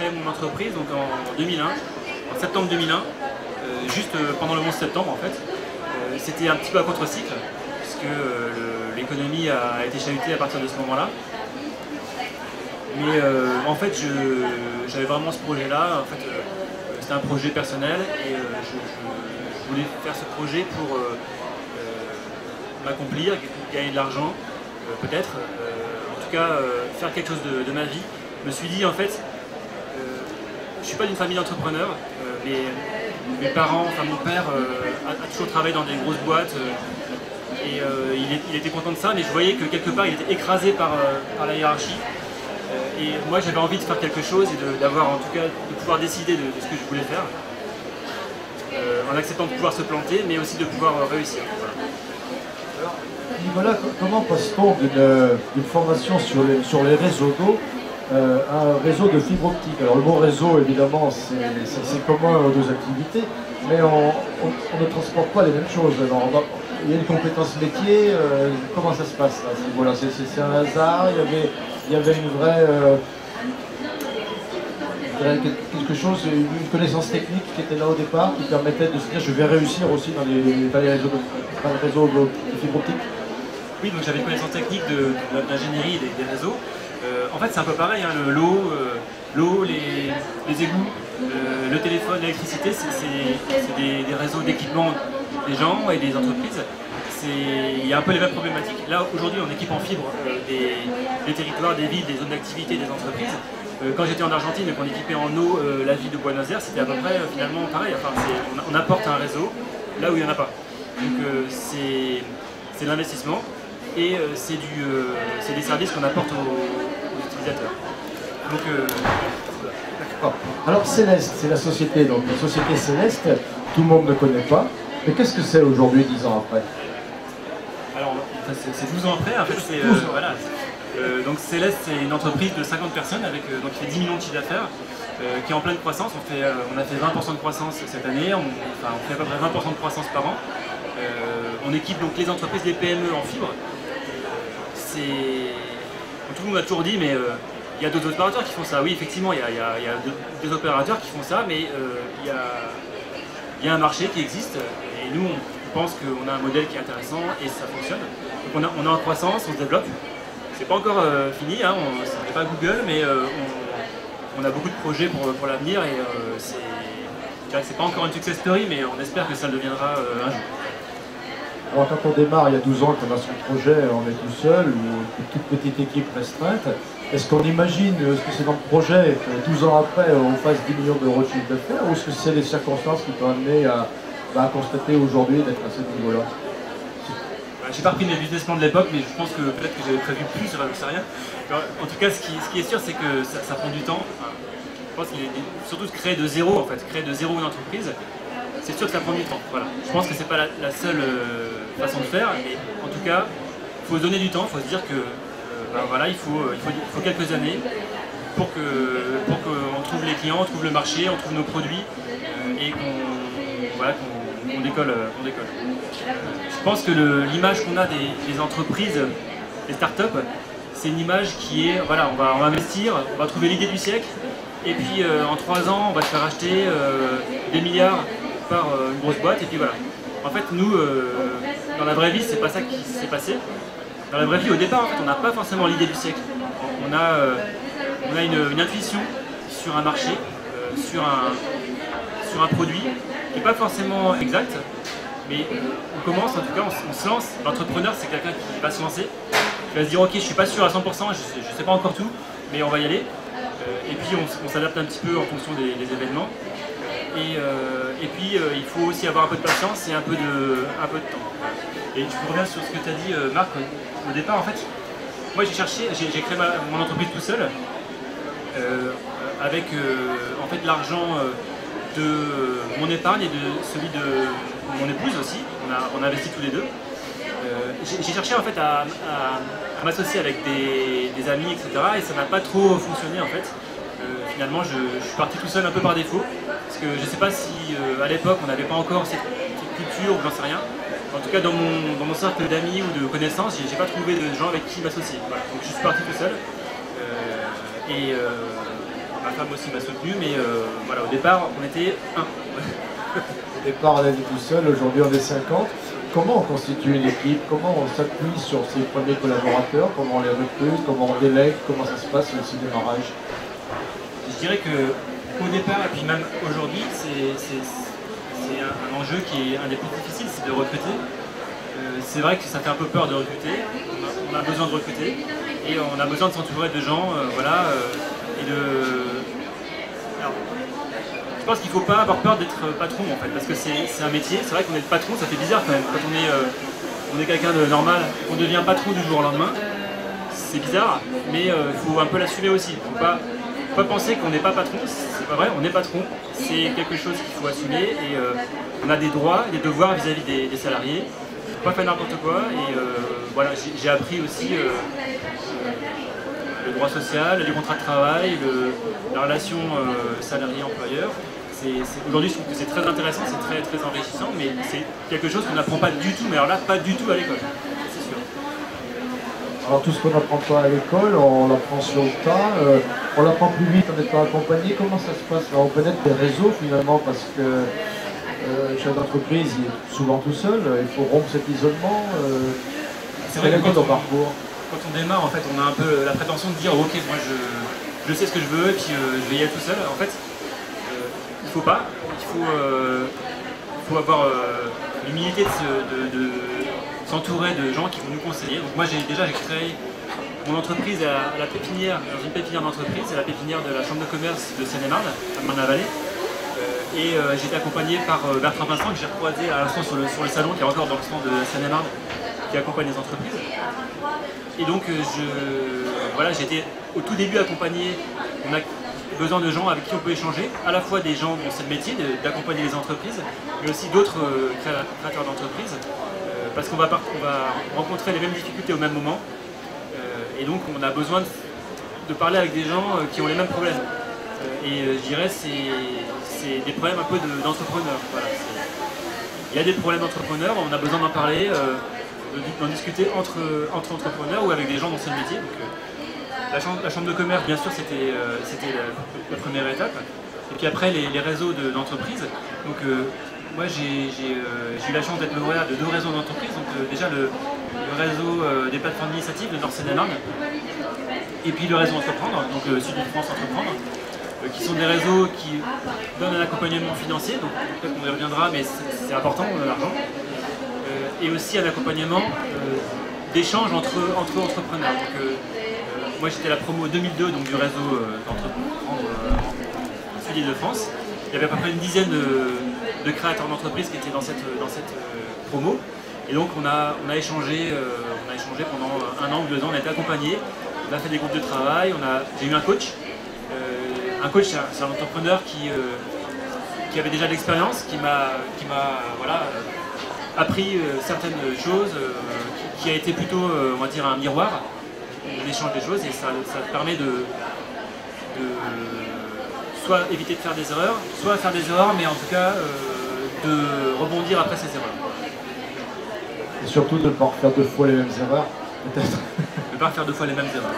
créé mon entreprise donc en 2001, en septembre 2001, juste pendant le 11 septembre en fait. C'était un petit peu à contre-cycle, puisque l'économie a été chahutée à partir de ce moment-là. Mais en fait, j'avais vraiment ce projet-là. En fait, c'était un projet personnel et je voulais faire ce projet pour m'accomplir, gagner de l'argent, peut-être. En tout cas, faire quelque chose de ma vie. Je me suis dit, en fait, je ne suis pas d'une famille d'entrepreneurs. Mes parents, enfin mon père a toujours travaillé dans des grosses boîtes et il était content de ça, mais je voyais que quelque part il était écrasé par la hiérarchie. Et moi j'avais envie de faire quelque chose et d'avoir en tout cas de pouvoir décider de ce que je voulais faire, en acceptant de pouvoir se planter, mais aussi de pouvoir réussir. Voilà. Alors, Nicolas, comment passe-t-on d'une formation sur les réseaux d'eau à un réseau de fibre optique? Alors le mot réseau, évidemment, c'est commun aux deux activités, mais on ne transporte pas les mêmes choses. Alors, il y a une compétence métier, comment ça se passe à ce niveau-là? C'est un hasard, il y avait une vraie... quelque chose, une connaissance technique qui était là au départ, qui permettait de se dire je vais réussir aussi dans les réseaux de fibre optique. Oui, donc j'avais une connaissance technique de l'ingénierie des réseaux. En fait, c'est un peu pareil, hein, l'eau, les égouts, le téléphone, l'électricité, c'est des réseaux d'équipement des gens et des entreprises. Il y a un peu les mêmes problématiques. Là, aujourd'hui, on équipe en fibre des territoires, des villes, des zones d'activité, des entreprises. Quand j'étais en Argentine et qu'on équipait en eau la ville de Buenos Aires, c'était à peu près finalement pareil. Enfin, on apporte un réseau là où il n'y en a pas. Donc c'est l'investissement et c'est des services qu'on apporte aux utilisateurs. Donc, d'accord. Alors Céleste, c'est la société, donc la société Céleste, tout le monde ne connaît pas. Mais qu'est-ce que c'est aujourd'hui, 10 ans après? Alors, c'est 12 ans après, en fait, voilà. Donc Céleste, c'est une entreprise de 50 personnes donc qui fait 10 millions de chiffre d'affaires, qui est en pleine croissance. On a fait 20% de croissance cette année, on fait à peu près 20% de croissance par an. On équipe donc les entreprises, les PME en fibre. Tout le monde a toujours dit, mais il y a d'autres opérateurs qui font ça. Oui, effectivement, il y a des opérateurs qui font ça, mais il y a un marché qui existe et nous, on pense qu'on a un modèle qui est intéressant et ça fonctionne. Donc on est en croissance, on se développe. C'est pas encore fini, hein, on n'est pas Google, mais on a beaucoup de projets pour l'avenir et c'est pas encore une success story, mais on espère que ça le deviendra un jour. Alors quand on démarre il y a 12 ans, qu'on a son projet, on est tout seul, ou une toute petite équipe restreinte, est-ce qu'on imagine, est-ce que c'est dans le projet que 12 ans après on fasse 10 millions d'euros de chiffre d'affaires, ou est-ce que c'est les circonstances qui t'ont amené à constater aujourd'hui d'être à ce niveau-là? J'ai pas repris mes business plans de l'époque, mais je pense que peut-être que j'avais prévu plus, je sais rien. En tout cas, ce qui est sûr, c'est que ça prend du temps. Je pense qu'il est surtout de créer de zéro, en fait, créer de zéro une entreprise. C'est sûr que ça prend du temps. Voilà. Je pense que c'est pas la seule façon de faire, mais en tout cas, il faut se donner du temps. Il faut se dire que voilà, il faut quelques années pour qu'on trouve les clients, on trouve le marché, on trouve nos produits et qu'on décolle. Je pense que l'image qu'on a des entreprises, des startups, c'est une image qui est, voilà, on va investir, on va trouver l'idée du siècle, et puis en 3 ans, on va se faire acheter des milliards par une grosse boîte, et puis voilà. En fait, nous, dans la vraie vie, c'est pas ça qui s'est passé. Dans la vraie vie, au départ, en fait, on n'a pas forcément l'idée du siècle. On a une intuition sur un marché, sur un produit, qui n'est pas forcément exact. Mais on commence, en tout cas, on se lance. L'entrepreneur, c'est quelqu'un qui va se lancer, qui va se dire ok, je suis pas sûr à 100%, je sais pas encore tout, mais on va y aller. Et puis on s'adapte un petit peu en fonction des événements. Et puis il faut aussi avoir un peu de patience et un peu de temps. Et je reviens sur ce que tu as dit, Marc, au départ. En fait, moi j'ai créé mon entreprise tout seul, avec en fait l'argent de mon épargne et de celui de mon épouse aussi. On a investi tous les deux. J'ai cherché en fait à m'associer avec des amis, etc. Et ça n'a pas trop fonctionné en fait. Finalement, je suis parti tout seul un peu par défaut. Parce que je ne sais pas si à l'époque on n'avait pas encore cette culture ou j'en sais rien. En tout cas, dans mon cercle d'amis ou de connaissances, j'ai pas trouvé de gens avec qui m'associer. Voilà. Donc je suis parti tout seul. Il a femme aussi m'a soutenu, mais voilà, au départ, on était un. Au départ, elle était tout seul, aujourd'hui on est 50. Comment on constitue une équipe? Comment on s'appuie sur ses premiers collaborateurs? Comment on les recrute? Comment on délègue? Comment ça se passe ce démarrage? Je dirais qu'au départ, et puis même aujourd'hui, c'est un enjeu qui est un des plus difficiles, c'est de recruter. C'est vrai que ça fait un peu peur de recruter, on a besoin de recruter, et on a besoin de s'entourer de gens, voilà, et de... Alors, je pense qu'il ne faut pas avoir peur d'être patron en fait, parce que c'est un métier, c'est vrai qu'on est le patron, ça fait bizarre quand même, quand on est quelqu'un de normal, on devient patron du jour au lendemain, c'est bizarre, mais il faut un peu l'assumer aussi, il ne faut pas penser qu'on n'est pas patron, c'est pas vrai, on est patron, c'est quelque chose qu'il faut assumer, et on a des droits et des devoirs vis-à-vis des salariés, pas faire n'importe quoi, et voilà, j'ai appris aussi le droit social, les contrats de travail, la relation salarié-employeur. Aujourd'hui, je trouve que c'est très intéressant, c'est très, très enrichissant, mais c'est quelque chose qu'on n'apprend pas du tout, mais alors là, pas du tout à l'école, c'est sûr. Alors tout ce qu'on n'apprend pas à l'école, on l'apprend sur le tas, on l'apprend plus vite en étant accompagné. Comment ça se passe? Alors, on peut être des réseaux finalement, parce que chef d'entreprise il est souvent tout seul, il faut rompre cet isolement. C'est vrai que ton parcours. Quand on démarre, en fait, on a un peu la prétention de dire ok, moi je sais ce que je veux et puis je vais y aller tout seul. En fait, il faut pas. Il faut avoir l'humilité de s'entourer de gens qui vont nous conseiller. Donc moi j'ai créé mon entreprise à la pépinière, dans une pépinière d'entreprise, c'est la pépinière de la Chambre de commerce de Seine-et-Marne, à Marne-la-Vallée. Et j'ai été accompagné par Bertrand Vincent, que j'ai recroisé à l'instant sur le salon, qui est encore dans le stand de Seine-et-Marne, qui accompagne les entreprises. Et donc voilà, j'ai été au tout début accompagné, on a besoin de gens avec qui on peut échanger, à la fois des gens dont c'est le métier, d'accompagner les entreprises, mais aussi d'autres créateurs d'entreprises, parce qu'on va rencontrer les mêmes difficultés au même moment, et donc on a besoin de parler avec des gens qui ont les mêmes problèmes. Et je dirais c'est des problèmes un peu d'entrepreneurs. Voilà, il y a des problèmes d'entrepreneurs, on a besoin d'en parler, d'en discuter entre entrepreneurs ou avec des gens dont c'est le métier. Donc, la chambre de commerce, bien sûr, c'était la première étape. Et puis après, les réseaux d'entreprises. Donc, moi, j'ai eu la chance d'être lauréat de 2 réseaux d'entreprises. Donc, déjà, le réseau des plateformes d'initiative de Nord-Seine-et-Marne. Et puis le réseau Entreprendre, donc Sud-de-France Entreprendre. Qui sont des réseaux qui donnent un accompagnement financier, donc peut-être qu'on y reviendra, mais c'est important, l'argent. Et aussi un accompagnement d'échange entre entrepreneurs. Donc, moi j'étais la promo 2002 donc, du réseau d'Entreprendre Sud-de-France. Il y avait à peu près une dizaine de créateurs d'entreprises qui étaient dans cette promo. Et donc on a échangé pendant 1 an ou 2 ans, on a été accompagnés, on a fait des groupes de travail, j'ai eu un coach. Un coach, c'est un entrepreneur qui avait déjà de l'expérience, qui m'a voilà, appris certaines choses, qui a été plutôt, on va dire, un miroir, l'échange des choses, et ça permet de soit éviter de faire des erreurs, soit faire des erreurs, mais en tout cas de rebondir après ces erreurs. Et surtout de ne pas refaire 2 fois les mêmes erreurs, peut-être. De ne pas faire 2 fois les mêmes erreurs.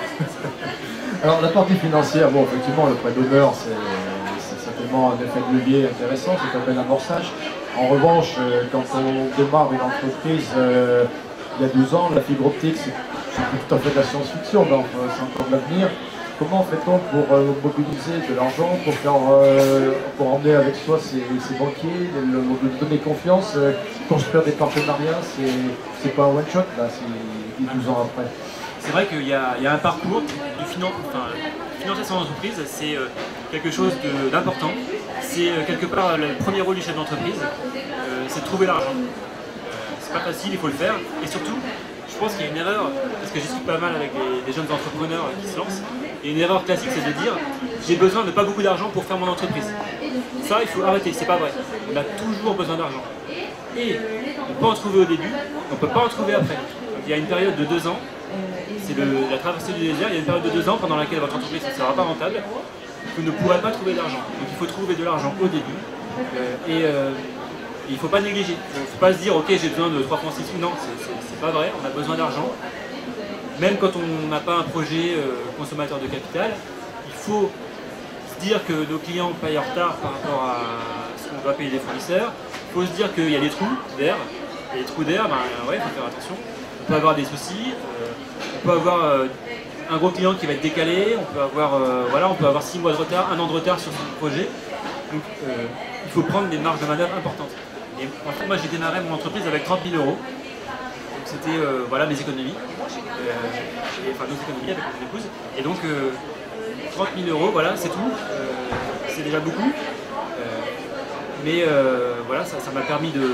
Alors la partie financière, bon effectivement le prêt d'honneur c'est certainement un effet de levier intéressant, c'est un bel amorçage. En revanche, quand on démarre une entreprise il y a 12 ans, la fibre optique c'est tout à fait de la science-fiction, donc c'est encore de l'avenir. Comment fait-on pour mobiliser de l'argent, pour emmener avec soi ses banquiers, lui donner confiance, construire des partenariats, c'est pas un one-shot là, c'est 12 ans après. C'est vrai qu'il y a un parcours de financer son entreprise, c'est quelque chose d'important. C'est quelque part le premier rôle du chef d'entreprise, c'est de trouver l'argent. C'est pas facile, il faut le faire. Et surtout, je pense qu'il y a une erreur, parce que je discute pas mal avec des jeunes entrepreneurs qui se lancent, et une erreur classique c'est de dire j'ai besoin de pas beaucoup d'argent pour faire mon entreprise. Ça, il faut arrêter, c'est pas vrai. On a toujours besoin d'argent. Et on peut en trouver au début, on peut pas en trouver après. Donc, il y a une période de 2 ans. C'est la traversée du désert, il y a une période de 2 ans pendant laquelle votre entreprise ne sera pas rentable, vous ne pourrez pas trouver d'argent. Donc il faut trouver de l'argent au début, et il ne faut pas négliger. Il ne faut pas se dire ok j'ai besoin de 3 francs 6 sous, non, c'est pas vrai, on a besoin d'argent. Même quand on n'a pas un projet consommateur de capital, il faut se dire que nos clients payent en retard par rapport à ce qu'on doit payer les fournisseurs. Il faut se dire qu'il y a des trous d'air. Et les trous d'air, ben, ouais, il faut faire attention. On peut avoir des soucis. On peut avoir un gros client qui va être décalé. On peut avoir, voilà, on peut avoir 6 mois de retard, 1 an de retard sur son projet. Donc il faut prendre des marges de manœuvre importantes. Et en fait, moi j'ai démarré mon entreprise avec 30 000 euros. C'était voilà, mes économies, enfin nos économies avec mon épouse. Et donc 30 000 euros, voilà, c'est tout. C'est déjà beaucoup. Mais voilà, ça m'a permis de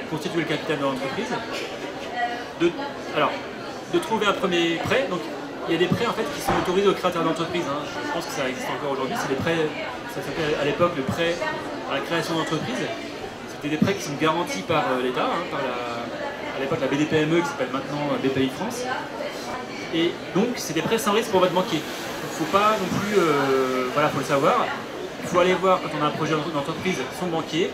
constituer le capital de l'entreprise. De trouver un premier prêt. Donc il y a des prêts en fait qui sont autorisés aux créateurs d'entreprise. Hein. Je pense que ça existe encore aujourd'hui. C'est des prêts, ça s'appelait à l'époque le prêt à la création d'entreprise. C'était des prêts qui sont garantis par l'État, hein, par à l'époque la BDPME qui s'appelle maintenant BPI France. Et donc c'est des prêts sans risque pour votre banquier. Il ne faut pas non plus, voilà, faut le savoir. Il faut aller voir quand on a un projet d'entreprise son banquier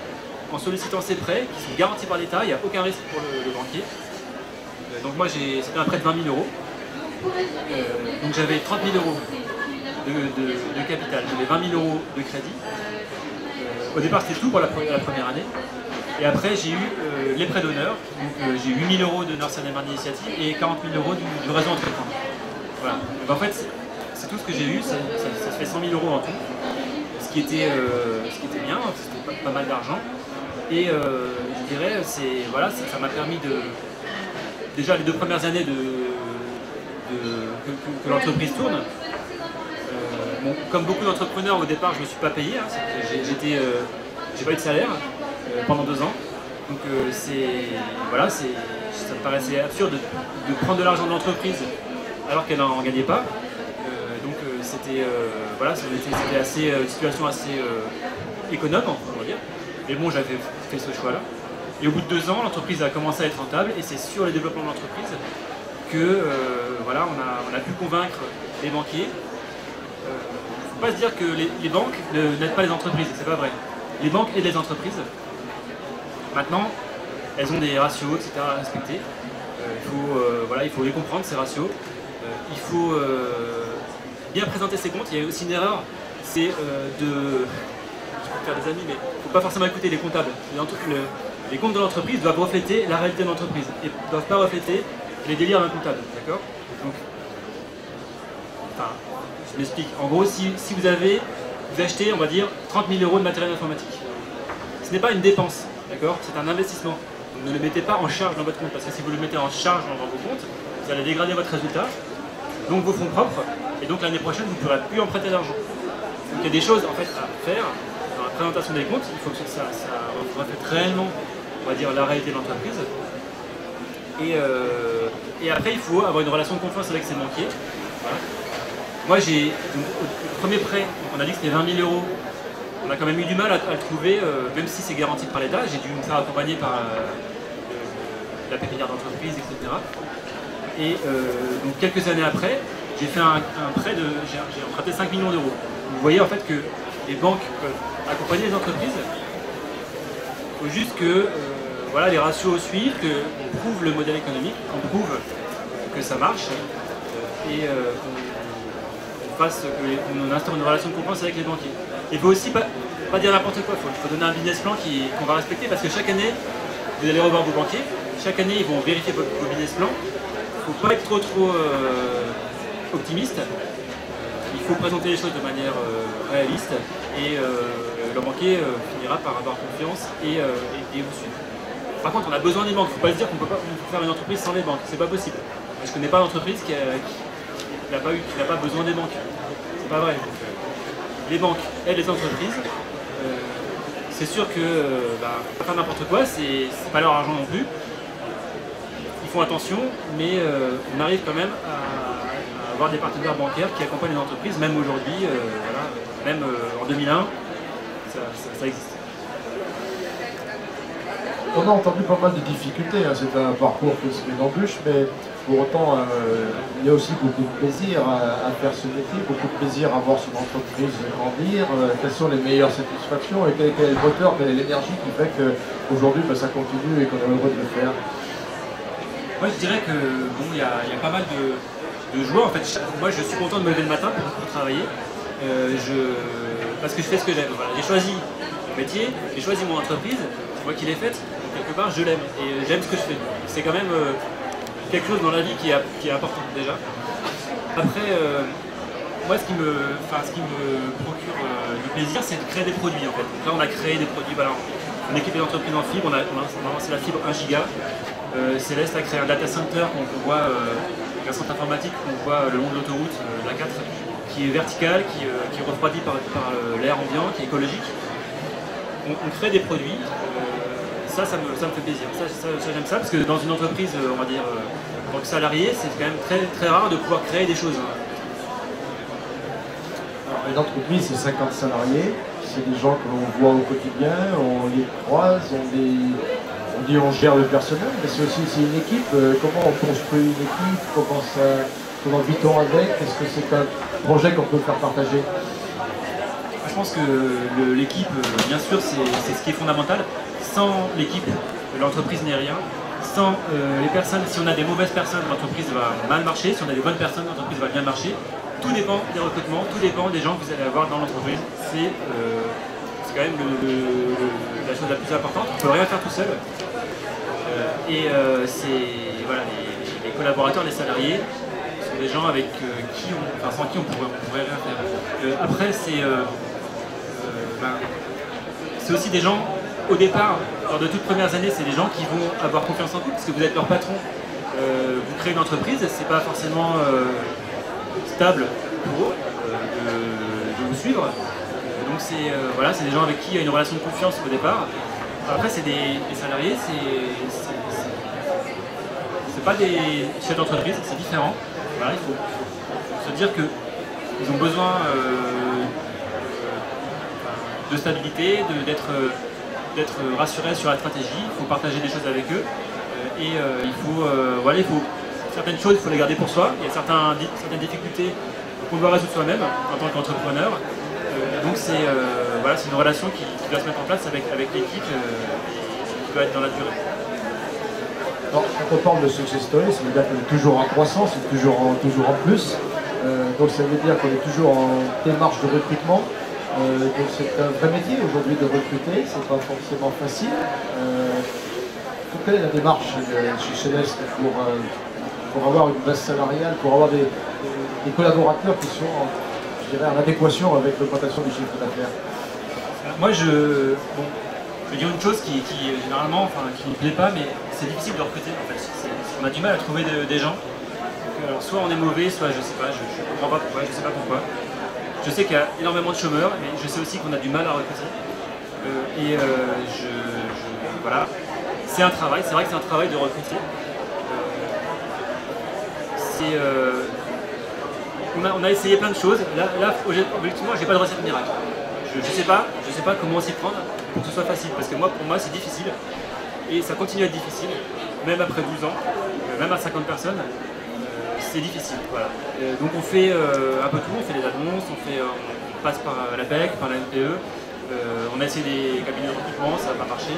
en sollicitant ces prêts qui sont garantis par l'État. Il n'y a aucun risque pour le banquier. Donc moi c'était un prêt de 20 000 euros. Donc j'avais 30 000 euros de capital, j'avais 20 000 euros de crédit. Au départ c'était tout pour la première année. Et après j'ai eu les prêts d'honneur. Donc j'ai eu 8 000 euros de Nurse Marne Initiative et 40 000 euros du réseau entreprendre. Voilà. Donc en fait c'est tout ce que j'ai eu, ça fait 100 000 euros en tout. Ce qui était bien, c'était pas mal d'argent. Et je dirais, voilà, ça m'a permis de... Déjà les 2 premières années que l'entreprise tourne. Bon, comme beaucoup d'entrepreneurs, au départ, je ne me suis pas payé. Hein, j'ai pas eu de salaire pendant 2 ans. Donc voilà, ça me paraissait absurde de prendre de l'argent de l'entreprise alors qu'elle n'en gagnait pas. Donc voilà, c'était une situation assez économe, on va dire. Mais bon, j'avais fait ce choix-là. Et au bout de 2 ans, l'entreprise a commencé à être rentable et c'est sur le développement de l'entreprise que voilà, on a pu convaincre les banquiers. Il ne faut pas se dire que les banques n'aident pas les entreprises, c'est pas vrai. Les banques aident les entreprises. Maintenant, elles ont des ratios, etc. à respecter. Voilà, il faut les comprendre, ces ratios. Il faut bien présenter ses comptes. Il y a aussi une erreur, c'est de... Je peux faire des amis, mais il ne faut pas forcément écouter les comptables. Les comptes de l'entreprise doivent refléter la réalité de l'entreprise et ne doivent pas refléter les délires d'un comptable. D'accord? Donc, enfin, je m'explique. En gros, si vous achetez, on va dire, 30 000 euros de matériel informatique, ce n'est pas une dépense, d'accord? C'est un investissement. Donc, ne le mettez pas en charge dans votre compte, parce que si vous le mettez en charge dans vos comptes, vous allez dégrader votre résultat, donc vos fonds propres, et donc l'année prochaine, vous ne pourrez plus emprunter d'argent. Donc il y a des choses en fait à faire dans la présentation des comptes. Il faut que ça reflète réellement, on va dire, la réalité de l'entreprise. Et après, il faut avoir une relation de confiance avec ses banquiers. Voilà. Moi, au premier prêt, on a dit que c'était 20 000 euros. On a quand même eu du mal à le trouver, même si c'est garanti par l'État. J'ai dû me faire accompagner par la pépinière d'entreprise, etc. Et donc quelques années après, j'ai fait un prêt j'ai emprunté 5 millions d'euros. Vous voyez en fait que les banques peuvent accompagner les entreprises. Il faut juste que voilà, les ratios suivent, qu'on prouve le modèle économique, qu'on prouve que ça marche et qu'on instaure une relation de confiance avec les banquiers. Il ne faut aussi pas dire n'importe quoi, il faut donner un business plan qu'on va respecter parce que chaque année, vous allez revoir vos banquiers, chaque année ils vont vérifier vos business plans. Il ne faut pas être trop optimiste. Il faut présenter les choses de manière réaliste et le banquier finira par avoir confiance et vous suivre. Par contre, on a besoin des banques. Il ne faut pas se dire qu'on peut pas faire une entreprise sans les banques. C'est pas possible. Je ne connais pas d'entreprise qui n'a pas besoin des banques. C'est pas vrai. Donc, les banques aident les entreprises. C'est sûr que pas faire n'importe quoi, c'est pas leur argent non plus. Ils font attention, mais on arrive quand même à avoir des partenaires bancaires qui accompagnent les entreprises, même aujourd'hui, voilà, même en 2001, ça existe. On a entendu pas mal de difficultés, hein. C'est un parcours qui se met d'embûches, mais pour autant, il y a aussi beaucoup de plaisir à faire ce métier, beaucoup de plaisir à voir son entreprise grandir. Quelles sont les meilleures satisfactions et quel est le moteur, quelle est l'énergie qui fait qu'aujourd'hui ça continue et qu'on est heureux de le faire? Moi je dirais que bon, il y a pas mal de joie. En fait, moi je suis content de me lever le matin pour travailler. parce que je fais ce que j'aime. Voilà. J'ai choisi mon métier, j'ai choisi mon entreprise, c'est moi qui l'ai faite, donc quelque part je l'aime et j'aime ce que je fais. C'est quand même quelque chose dans la vie qui est important déjà. Après, moi ce qui me procure du plaisir, c'est de créer des produits en fait. Donc là on a créé des produits, voilà, on équipe les entreprises en fibre, on a lancé la fibre 1 giga. Céleste a créé un data center qu'on voit, un centre informatique qu'on voit le long de l'autoroute, la 4, qui est vertical, qui est refroidi par l'air ambiant, qui est écologique. On crée des produits, ça me fait plaisir. Ça j'aime ça, parce que dans une entreprise, on va dire, en tant que salarié, c'est quand même très, très rare de pouvoir créer des choses. Alors, une entreprise, c'est 50 salariés, c'est des gens que l'on voit au quotidien, on les croise, on dit on gère le personnel, mais c'est aussi une équipe. Comment on construit une équipe, comment vit-on avec? Est-ce que c'est un projet qu'on peut faire partager? Je pense que l'équipe, bien sûr, c'est ce qui est fondamental. Sans l'équipe, l'entreprise n'est rien. Sans les personnes, si on a des mauvaises personnes, l'entreprise va mal marcher. Si on a des bonnes personnes, l'entreprise va bien marcher. Tout dépend des recrutements, tout dépend des gens que vous allez avoir dans l'entreprise. C'est quand même la chose la plus importante. On ne peut rien faire tout seul. Voilà, les collaborateurs, les salariés, sont des gens avec sans qui on pourrait rien faire. Après, c'est aussi des gens, au départ, lors de toutes premières années, c'est des gens qui vont avoir confiance en vous, parce que vous êtes leur patron. Vous créez une entreprise, c'est pas forcément stable pour eux de vous suivre. Donc c'est des gens avec qui il y a une relation de confiance au départ. Après, c'est des salariés, c'est pas des chefs d'entreprise, c'est différent. Voilà, il faut se dire qu'ils ont besoin de stabilité, d'être rassurés sur la stratégie. Il faut partager des choses avec eux. Il faut certaines choses, il faut les garder pour soi. Il y a certaines difficultés qu'on doit résoudre soi-même en tant qu'entrepreneur. Donc c'est une relation qui doit se mettre en place avec l'équipe qui doit être dans la durée. Alors, quand on parle de success story, ça veut dire qu'on est toujours en croissance, toujours en plus. Donc ça veut dire qu'on est toujours en démarche de recrutement. Donc c'est un vrai métier aujourd'hui de recruter, c'est pas forcément facile. Quelle est la démarche chez Céleste pour avoir une base salariale, pour avoir des collaborateurs qui sont en adéquation avec l'augmentation du chiffre d'affaires? Moi je vais dire une chose qui généralement qui ne me plaît pas, mais c'est difficile de recruter en fait. On a du mal à trouver des gens. Donc, alors, soit on est mauvais, soit je sais pas, je comprends pas pourquoi, je sais pas pourquoi. Je sais qu'il y a énormément de chômeurs, mais je sais aussi qu'on a du mal à recruter. Voilà. C'est un travail, c'est vrai que c'est un travail de recruter. On a essayé plein de choses. Là objectivement, j'ai pas de recette miracle. Je sais pas comment s'y prendre pour que ce soit facile. Parce que pour moi, c'est difficile. Et ça continue à être difficile, même après 12 ans, même à 50 personnes. C'est difficile. Voilà. Donc on fait un peu tout, on fait des annonces, on passe par la PEC, par la NPE. On a essayé des cabinets de recrutement, ça n'a pas marché.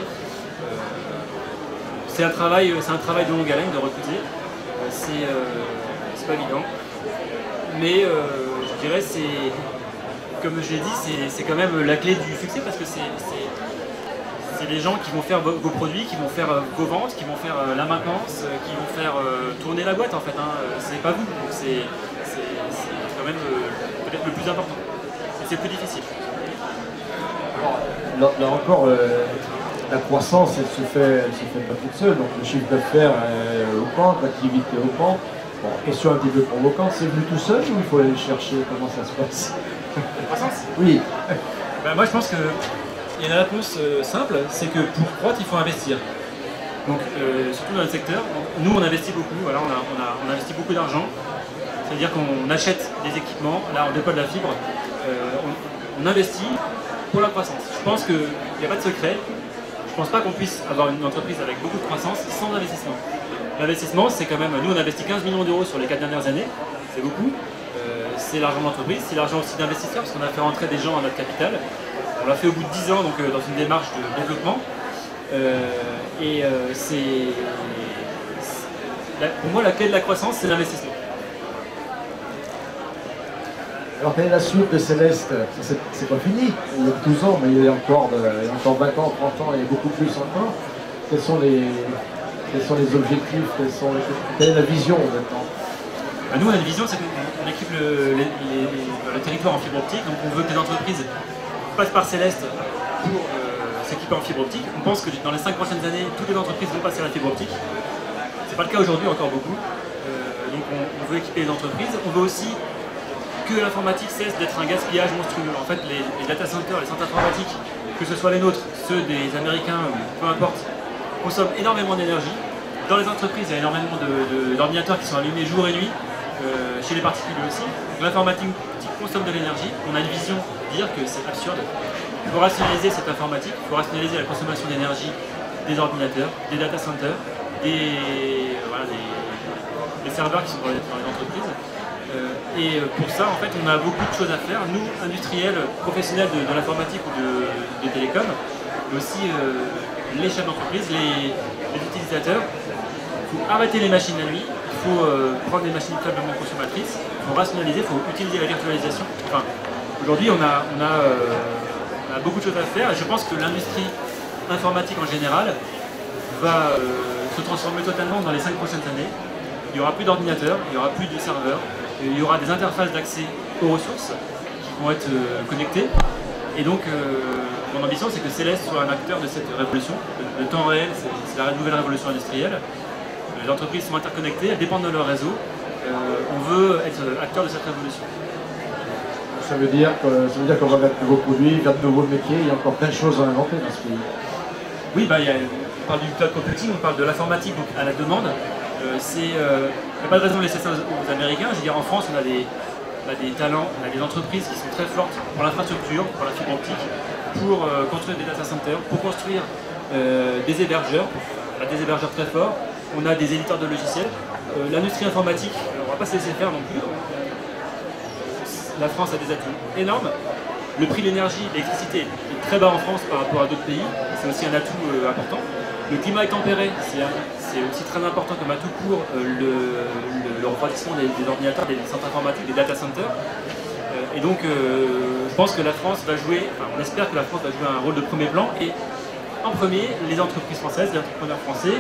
C'est un travail de longue haleine de recruter. C'est pas évident. Mais je dirais, comme je l'ai dit, c'est quand même la clé du succès parce que c'est les gens qui vont faire vos produits, qui vont faire vos ventes, qui vont faire la maintenance, qui vont faire tourner la boîte en fait. C'est pas vous. Donc c'est quand même peut-être le plus important. Et c'est plus difficile. Là encore, la croissance, elle se fait pas toute seule. Donc le chiffre d'affaires augmente, l'activité augmente. Bon, question un petit peu provocante, c'est venu tout seul ou il faut aller le chercher? Comment ça se passe? La croissance? Oui. Moi je pense qu'il y a une réponse simple, c'est que pour croître, il faut investir. Donc surtout dans notre secteur, nous on investit beaucoup, voilà, on investit beaucoup d'argent. C'est-à-dire qu'on achète des équipements, là on déploie de la fibre, on investit pour la croissance. Je pense qu'il n'y a pas de secret. Je ne pense pas qu'on puisse avoir une entreprise avec beaucoup de croissance sans investissement. L'investissement, c'est quand même, nous on investit 15 millions d'euros sur les 4 dernières années, c'est beaucoup. C'est l'argent de l'entreprise, c'est l'argent aussi d'investisseurs, parce qu'on a fait rentrer des gens à notre capital. On l'a fait au bout de 10 ans, donc dans une démarche de développement. Pour moi, la clé de la croissance, c'est l'investissement. Alors quelle est la suite de Céleste? C'est pas fini, il y a 12 ans, mais il y a encore 20 ans, 30 ans et beaucoup plus encore. Quels sont les objectifs, quelle est la vision maintenant? Nous, on a une vision, c'est qu'on équipe le territoire en fibre optique, donc on veut que les entreprises passent par Céleste pour s'équiper en fibre optique. On pense que dans les 5 prochaines années, toutes les entreprises vont passer à la fibre optique. C'est pas le cas aujourd'hui, encore beaucoup. Donc on veut équiper les entreprises. On veut aussi que l'informatique cesse d'être un gaspillage monstrueux. En fait, les data centers, les centres informatiques, que ce soit les nôtres, ceux des Américains, peu importe, consomment énormément d'énergie. Dans les entreprises, il y a énormément d'ordinateurs qui sont allumés jour et nuit, chez les particuliers aussi. L'informatique consomme de l'énergie. On a une vision de dire que c'est absurde. Il faut rationaliser cette informatique, il faut rationaliser la consommation d'énergie des ordinateurs, des data centers, des serveurs qui sont dans les entreprises. Et pour ça, en fait, on a beaucoup de choses à faire. Nous, industriels, professionnels de l'informatique ou de télécom, mais aussi les chefs d'entreprise, les utilisateurs. Il faut arrêter les machines la nuit, il faut prendre des machines faiblement consommatrices, il faut rationaliser, il faut utiliser la virtualisation. Enfin, aujourd'hui, on a beaucoup de choses à faire et je pense que l'industrie informatique en général va se transformer totalement dans les 5 prochaines années. Il n'y aura plus d'ordinateurs, il n'y aura plus de serveurs, il y aura des interfaces d'accès aux ressources qui vont être connectées. Et donc, mon ambition, c'est que Céleste soit un acteur de cette révolution. Le temps réel, c'est la nouvelle révolution industrielle. Les entreprises sont interconnectées, elles dépendent de leur réseau. On veut être acteur de cette révolution. Ça veut dire qu'on va mettre de nouveaux produits, faire de nouveaux métiers, il y a encore plein de choses à inventer dans ce pays. Oui, on parle du cloud computing, on parle de l'informatique donc à la demande. Il n'y a pas de raison de laisser ça aux Américains. Je veux dire, en France, on a des talents, on a des entreprises qui sont très fortes pour l'infrastructure, pour la fibre optique, pour construire des data centers, pour construire des hébergeurs très forts. On a des éditeurs de logiciels. L'industrie informatique, on ne va pas se laisser faire non plus. La France a des atouts énormes. Le prix de l'énergie, l'électricité est très bas en France par rapport à d'autres pays. C'est aussi un atout important. Le climat est tempéré, c'est aussi très important comme atout pour le refroidissement des ordinateurs, des centres informatiques, des data centers. Et donc, je pense que la France va jouer, on espère que la France va jouer un rôle de premier plan. Et en premier, les entreprises françaises, les entrepreneurs français,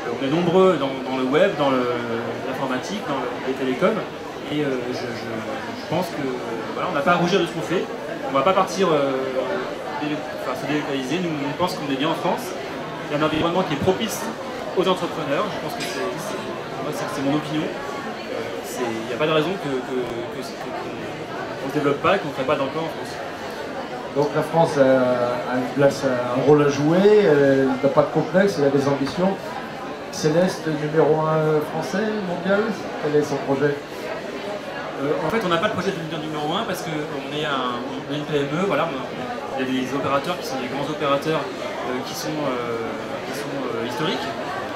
on est nombreux dans le web, dans l'informatique, dans les télécoms. Et je pense que voilà, on n'a pas à rougir de ce qu'on fait. On ne va pas partir se délocaliser. Nous, on pense qu'on est bien en France. Il y a un environnement qui est propice aux entrepreneurs. Je pense que c'est mon opinion. Il n'y a pas de raison qu'on ne se développe pas et qu'on ne crée pas d'emploi en France. Donc la France a une place, un rôle à jouer, elle n'a pas de complexe, elle a des ambitions. Céleste, numéro 1 français, mondial, quel est son projet? En fait, on n'a pas de projet de devenir numéro 1 parce qu'on est une PME, voilà, il y a des opérateurs qui sont des grands opérateurs qui sont historiques.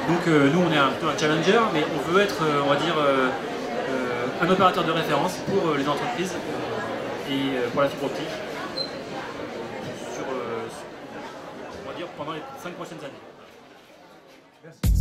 Donc nous, on est plutôt un challenger, mais on veut être, on va dire, un opérateur de référence pour les entreprises et pour la fibre optique on va dire, pendant les 5 prochaines années. Merci.